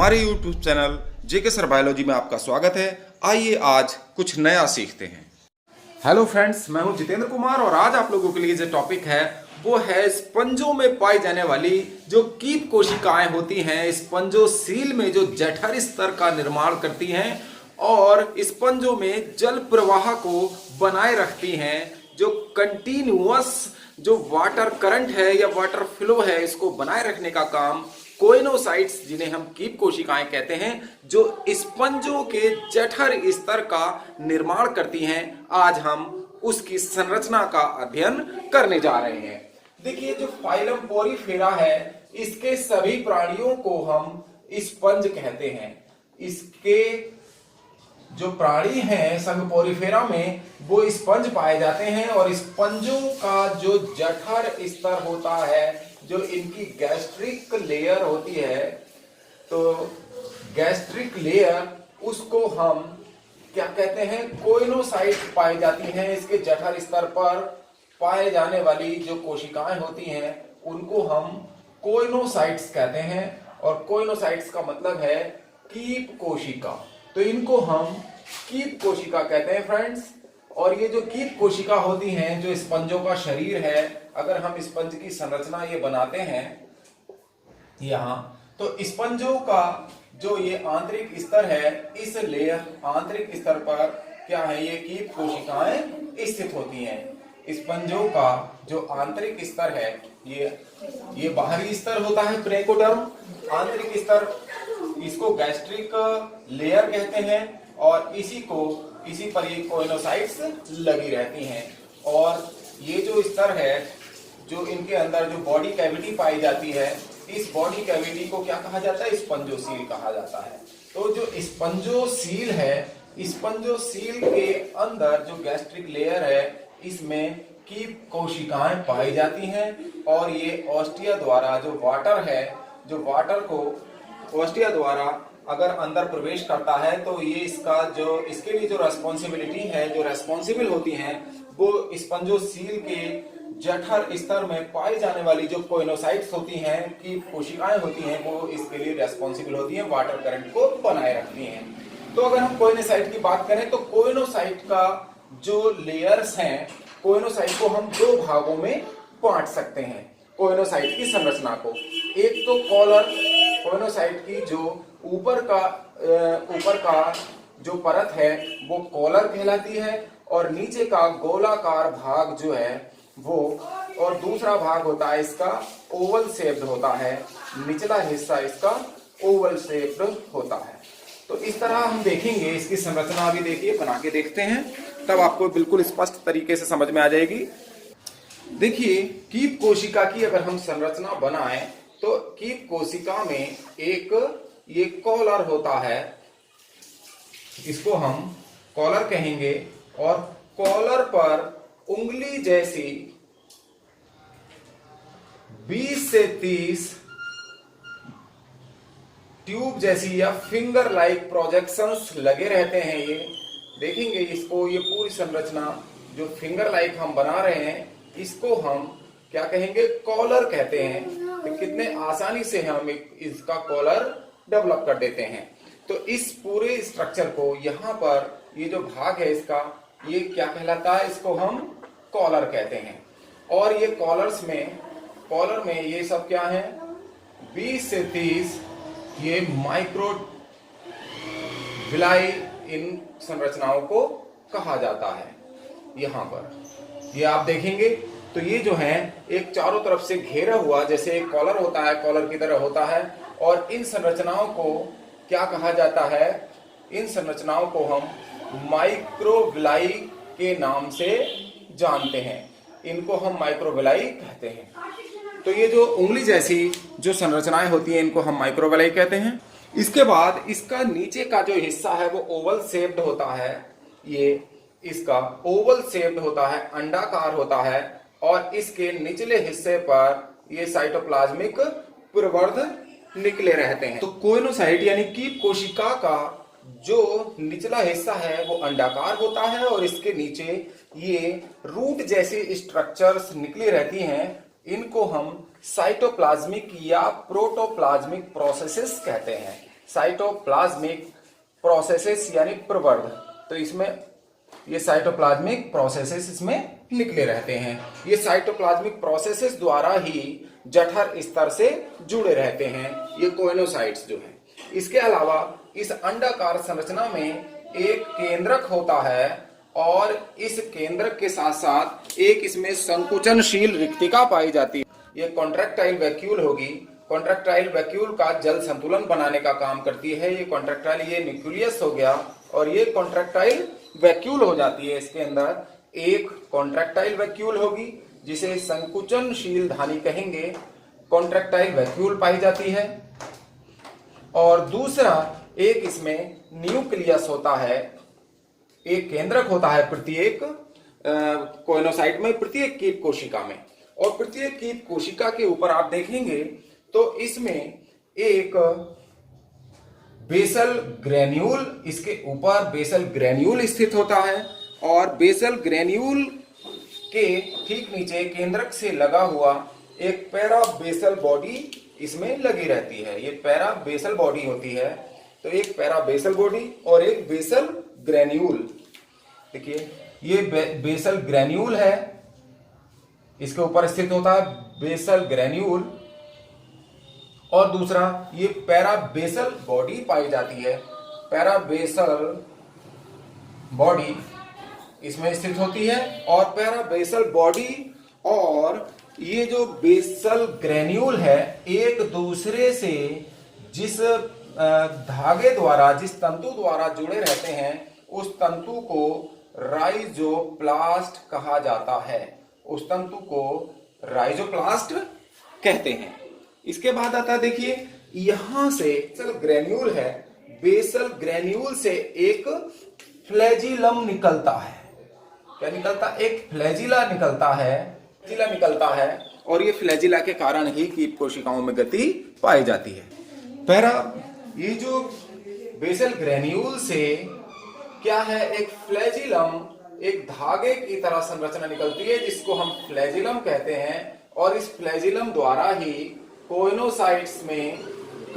हमारे YouTube channel जेके sir biology में आपका स्वागत है। आइए आज कुछ नया सीखते हैं। हेलो फ्रेंड्स, मैं हूं जितेंद्र कुमार और आज आप लोगों के लिए जो टॉपिक है वो है स्पंजों में पाई जाने वाली जो कीट कोशिकाएं होती हैं, स्पंजोसील में जो जठर स्तर का निर्माण करती हैं और स्पंजों में जल प्रवाह को बनाए रखती हैं। जो कंटिन्यूअस जो वाटर करंट है या वाटर फ्लो है, इसको बनाए रखने का काम कोइनोसाइट्स, जिन्हें हम कीट कोशिकाएं कहते हैं, जो स्पंजों के जठर स्तर का निर्माण करती हैं, आज हम उसकी संरचना का अध्ययन करने जा रहे हैं। देखिए, जो फाइलम पोरीफेरा है, इसके सभी प्राणियों को हम स्पंज कहते हैं। इसके जो प्राणी हैं संघ पोरीफेरा में, वो स्पंज पाए जाते हैं और स्पंजों का जो जठर स्तर होता है, जो इनकी गैस्ट्रिक लेयर होती है, तो गैस्ट्रिक लेयर उसको हम क्या कहते हैं, कोइनोसाइट पाई जाती हैं। इसके जठर स्तर पर पाए जाने वाली जो कोशिकाएं होती हैं उनको हम कोइनोसाइट्स कहते हैं और कोइनोसाइट्स का मतलब है कीट कोशिका। तो इनको हम कीट कोशिका कहते हैं फ्रेंड्स। और ये जो कीट कोशिका होती हैं, जो स्पंजों का शरीर है, अगर हम स्पंज की संरचना ये बनाते हैं यहाँ, तो स्पंजों का जो ये आंतरिक स्तर है, इस लेयर आंतरिक स्तर पर क्या है, ये कीट कोशिकाएं स्थित होती हैं। स्पंजों का जो आंतरिक स्तर है, ये बाहरी स्तर होता है प्रेकोडर्म, आंतरिक स्तर इसको गैस्ट्रिक लेयर कहते हैं और इसी पर ये कोइनोसाइट्स लगी रहती हैं। और ये जो स्तर है, जो इनके अंदर जो बॉडी कैविटी पाई जाती है, इस बॉडी कैविटी को क्या कहा जाता है, स्पंजोसील कहा जाता है। तो जो स्पंजोसील है, स्पंजोसील के अंदर जो गैस्ट्रिक लेयर है, इसमें कीट कोशिकाएं पाई जाती हैं और ये ऑस्टिया द्वारा जो वाटर है, जो वाटर को ऑस्टिया द्वारा अगर अंदर प्रवेश करता है, तो ये इसके लिए जो रेस्पॉन्सिबिलिटी है, जो रेस्पॉन्सिबल होती हैं, वो स्पंजोसील के जठर स्तर में पाई जाने वाली जो कोइनोसाइट्स होती हैं, की कोशिकाएं होती हैं, वो इसके लिए रेस्पॉन्सिबल होती हैं, वाटर करंट को बनाए रखती हैं। तो अगर हम कोइनोसाइट की बात करें, तो कोइनोसाइट का जो लेयर्स हैं, कोइनोसाइट को हम दो भागों में बांट सकते हैं। कोइनोसाइट की संरचना को, एक तो कॉलर, कोइनोसाइट की जो ऊपर का जो परत है वो कॉलर कहलाती है और नीचे का गोलाकार भाग जो है वो, और दूसरा भाग होता है इसका ओवल शेप्ड होता है, निचला हिस्सा इसका ओवल शेप्ड होता है। तो इस तरह हम देखेंगे इसकी संरचना, अभी देखिए बना के देखते हैं, तब आपको बिल्कुल स्पष्ट तरीके से समझ में आ जाएगी। देखिए, कीट कोशिका की अगर हम संरचना बनाएं, तो कीट कोशिका में एक ये कॉलर होता है, इसको हम कॉलर कहेंगे, और कॉलर पर उंगली जैसी 20 से 30 ट्यूब जैसी या फिंगर लाइक प्रोजेक्शंस लगे रहते हैं। ये देखेंगे इसको, ये पूरी संरचना जो फिंगर लाइक हम बना रहे हैं, इसको हम क्या कहेंगे, कॉलर कहते हैं। तो कितने आसानी से हम इसका कॉलर डेवलप कर देते हैं। तो इस पूरे स्ट्रक्चर को, यहाँ पर ये जो भाग है इसका, ये क्या कहलाता है, इसको हम कॉलर कहते हैं। और ये कॉलर में ये सब क्या है, 20 से 30 ये माइक्रो विलाई इन संरचनाओं को कहा जाता है। यहाँ पर ये आप देखेंगे, तो ये जो है एक चारों तरफ से घेरा हुआ, जैसे एक कॉलर होता है, कॉलर की तरह होता है। और इन संरचनाओं को क्या कहा जाता है, इन संरचनाओं को हम माइक्रोविलाई के नाम से जानते हैं, इनको हम माइक्रोविलाई कहते हैं। तो ये जो उंगली जैसी जो संरचनाएं होती हैं, इनको हम माइक्रोविलाई कहते हैं। इसके बाद इसका नीचे का जो हिस्सा है वो ओवल शेप्ड होता है, ये इसका ओवल शेप्ड होता है, अंडाकार होता है, और इसके निचले हिस्से पर ये साइटोप्लाज्मिक प्रवर्ध निकले रहते हैं। तो कोइनोसाइट यानी कीट कोशिका का जो निचला हिस्सा है वो अंडाकार होता है और इसके नीचे ये रूट जैसी स्ट्रक्चर्स निकली रहती हैं, इनको हम साइटोप्लाज्मिक या प्रोटोप्लाज्मिक प्रोसेसेस कहते हैं। साइटोप्लाज्मिक प्रोसेसेस यानी प्रवर्ध। तो इसमें ये साइटोप्लाज्मिक प्रोसेसेस इसमें निकले रहते हैं। ये साइटोप्लाज्मिक प्रोसेसेस द्वारा ही जठर स्तर से जुड़े रहते हैं ये कोइनोसाइट्स जो है। इसके अलावा इस अंडाकार संरचना में एक केंद्रक होता है और इस केंद्रक के साथ साथ एक इसमें संकुचनशील रिक्तिका पाई जाती है। ये कॉन्ट्रैक्टाइल वैक्यूल होगी। कॉन्ट्रैक्टाइल वैक्यूल का जल संतुलन बनाने का काम करती है। ये कॉन्ट्रैक्टाइल, ये न्यूक्लियस हो गया और ये कॉन्ट्रैक्टाइल वैक्यूल हो जाती है। इसके अंदर एक कॉन्ट्रैक्टाइल वैक्यूल होगी जिसे संकुचनशील धानी कहेंगे, कॉन्ट्रैक्टाइल वैक्यूल पाई जाती है। और दूसरा एक इसमें न्यूक्लियस होता है, एक केंद्रक होता है प्रत्येक कोइनोसाइट में, प्रत्येक कीट कोशिका में। और प्रत्येक कीट कोशिका के ऊपर आप देखेंगे तो इसमें एक बेसल ग्रेन्यूल, इसके ऊपर बेसल ग्रेन्यूल स्थित होता है और बेसल ग्रेन्यूल के ठीक नीचे केंद्रक से लगा हुआ एक पैरा बेसल बॉडी इसमें लगी रहती है। ये पैरा बेसल बॉडी होती है। तो एक पैरा बेसल बॉडी और एक बेसल ग्रेन्यूल। देखिए ये बेसल ग्रेन्यूल है, इसके ऊपर स्थित होता है बेसल ग्रेन्यूल। और दूसरा ये पैरा बेसल बॉडी पाई जाती है। पैरा बेसल बॉडी इसमें स्थित होती है और पैरा बेसल बॉडी और ये जो बेसल ग्रेन्यूल है एक दूसरे से जिस धागे द्वारा, जिस तंतु द्वारा जुड़े रहते हैं उस तंतु को राइजोप्लास्ट कहा जाता है। उस तंतु को राइजोप्लास्ट कहते हैं। इसके बाद आता है, देखिए यहां से बेसल ग्रेन्यूल है, बेसल ग्रेन्यूल से एक फ्लैजिलम निकलता है। क्या निकलता? एक फ्लैजिला निकलता है, फ्लैजिला निकलता है और ये फ्लैजिला के कारण ही कीट कोशिकाओं में गति पाई जाती है। ये जो बेसल ग्रेन्यूल से क्या है, एक फ्लैजिलम, एक धागे की तरह संरचना निकलती है जिसको हम फ्लैजिलम कहते हैं। और इस फ्लैजिलम द्वारा ही कोइनोसाइट्स में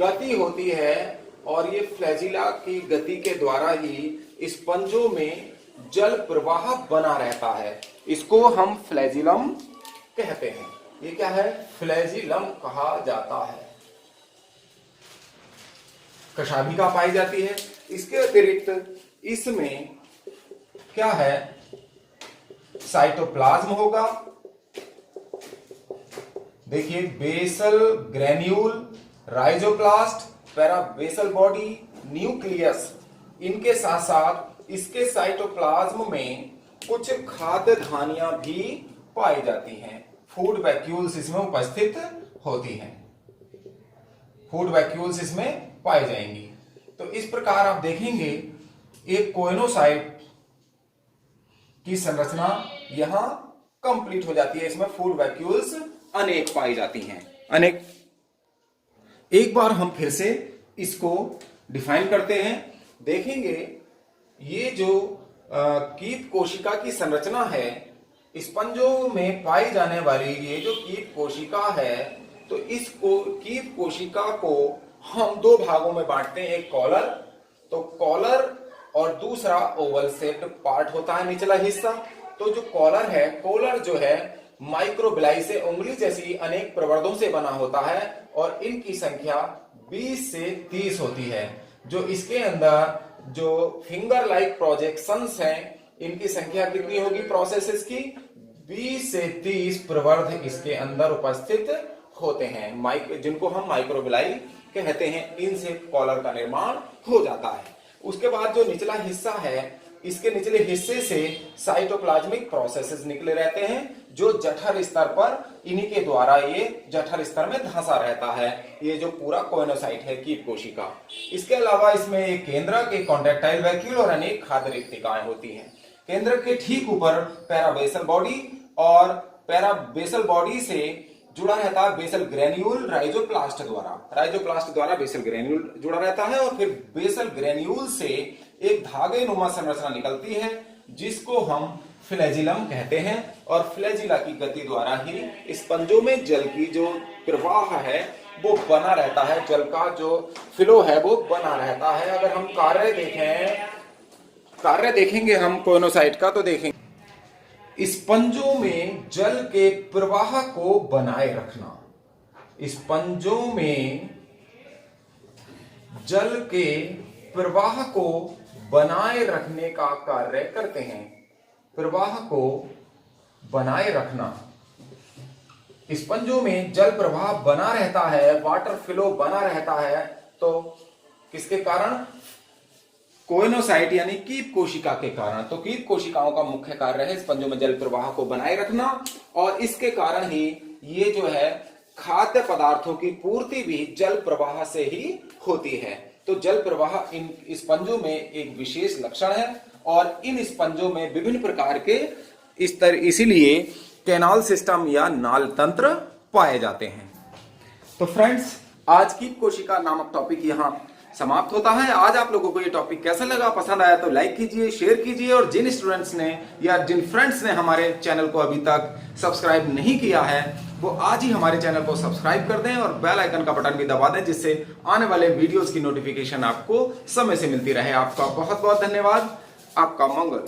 गति होती है और ये फ्लैजिला की गति के द्वारा ही स्पंजों में जल प्रवाह बना रहता है। इसको हम फ्लैजिलम कहते हैं। ये क्या है? फ्लैजिलम कहा जाता है। कशाभिका पाई जाती है। इसके अतिरिक्त इसमें क्या है, साइटोप्लाज्म होगा। देखिए बेसल ग्रेन्यूल, राइजोप्लास्ट, पैराबेसल बॉडी, न्यूक्लियस, इनके साथ साथ इसके साइटोप्लाज्म में कुछ खाद्य धानियां भी पाई जाती हैं। फूड वैक्यूल्स इसमें उपस्थित होती हैं। फूड वैक्यूल्स इसमें पाई जाएंगी। तो इस प्रकार आप देखेंगे एक कोइनोसाइट की संरचना यहां कंप्लीट हो जाती है। इसमें फूड वैक्यूल्स अनेक पाई जाती हैं, अनेक। एक बार हम फिर से इसको डिफाइन करते हैं। देखेंगे ये जो कीट कोशिका की संरचना है, स्पंजों में पाई जाने वाली ये जो कीट कोशिका है, तो इस कीट कोशिका को हम दो भागों में बांटते हैं। एक कॉलर, तो कॉलर और दूसरा ओवल शेप्ड पार्ट होता है, निचला हिस्सा। तो जो कॉलर है, कॉलर जो है माइक्रोबिलाई से, उंगली जैसी अनेक प्रवर्धों से बना होता है और इनकी संख्या 20 से 30 होती है। जो इसके अंदर जो फिंगर लाइक प्रोजेक्शंस हैं, इनकी संख्या कितनी होगी प्रोसेसेस की? 20 से 30 प्रवर्ध इसके अंदर उपस्थित होते हैं, जिनको हम माइक्रोबिलाई कहते हैं। इनसे कॉलर का निर्माण हो जाता है। उसके बाद जो निचला हिस्सा है, इसके निचले हिस्से से साइटोप्लाज्मिक प्रोसेसेस निकले रहते हैं जो जठर स्तर पर, इन्हीं के द्वारा ये जठर स्तर में धंसा रहता है ये जो पूरा कोइनोसाइट है कीट कोशिका। इसके अलावा इसमें एक केंद्रक, एक कॉन्ट्रैक्टाइल वैक्यूल और अनेक खाद्य रिक्तिकाएं होती हैं। केंद्रक के ठीक ऊपर पैराबेसल बॉडी और पैराबेसल बॉडी से जुड़ा रहता है बेसल ग्रेन्यूल राइजोप्लास्ट द्वारा बेसल ग्रेन्यूल जुड़ा रहता है। और फिर बेसल ग्रेन्यूल से एक धागे नुमा संरचना निकलती है जिसको हम फ्लैजिलम कहते हैं। और फ्लैजिला की गति द्वारा ही स्पंजों में जल की जो प्रवाह है वो बना रहता है, जल का जो फ्लो है वो बना रहता है। अगर हम कार्य देखेंगे हम कोइनोसाइट का, तो देखेंगे स्पंजों में जल के प्रवाह को बनाए रखना, स्पंजों में जल के प्रवाह को बनाए रखने का कार्य करते हैं। प्रवाह को बनाए रखना, स्पंजों में जल प्रवाह बना रहता है, वाटर फ्लो बना रहता है, तो किसके कारण? कोइनोसाइट यानी कीट कोशिका के कारण। तो कीट कोशिकाओं का मुख्य कार्य है स्पंजों में जल प्रवाह को बनाए रखना, और इसके कारण ही ये जो है खाद्य पदार्थों की पूर्ति भी जल प्रवाह से ही होती है। तो जल प्रवाह इन स्पंजों में एक विशेष लक्षण है, और इन स्पंजों में विभिन्न प्रकार के इसीलिए कैनाल सिस्टम या नाल तंत्र पाए जाते हैं। तो फ्रेंड्स, आज कीट कोशिका नामक टॉपिक यहां समाप्त होता है। आज आप लोगों को ये टॉपिक कैसा लगा, पसंद आया तो लाइक कीजिए, शेयर कीजिए, और जिन स्टूडेंट्स ने या जिन फ्रेंड्स ने हमारे चैनल को अभी तक सब्सक्राइब नहीं किया है वो आज ही हमारे चैनल को सब्सक्राइब कर दें और बेल आइकन का बटन भी दबा दें, जिससे आने वाले वीडियोस की नोटिफिकेशन आपको समय से मिलती रहे। आपका बहुत बहुत धन्यवाद। आपका मंगल।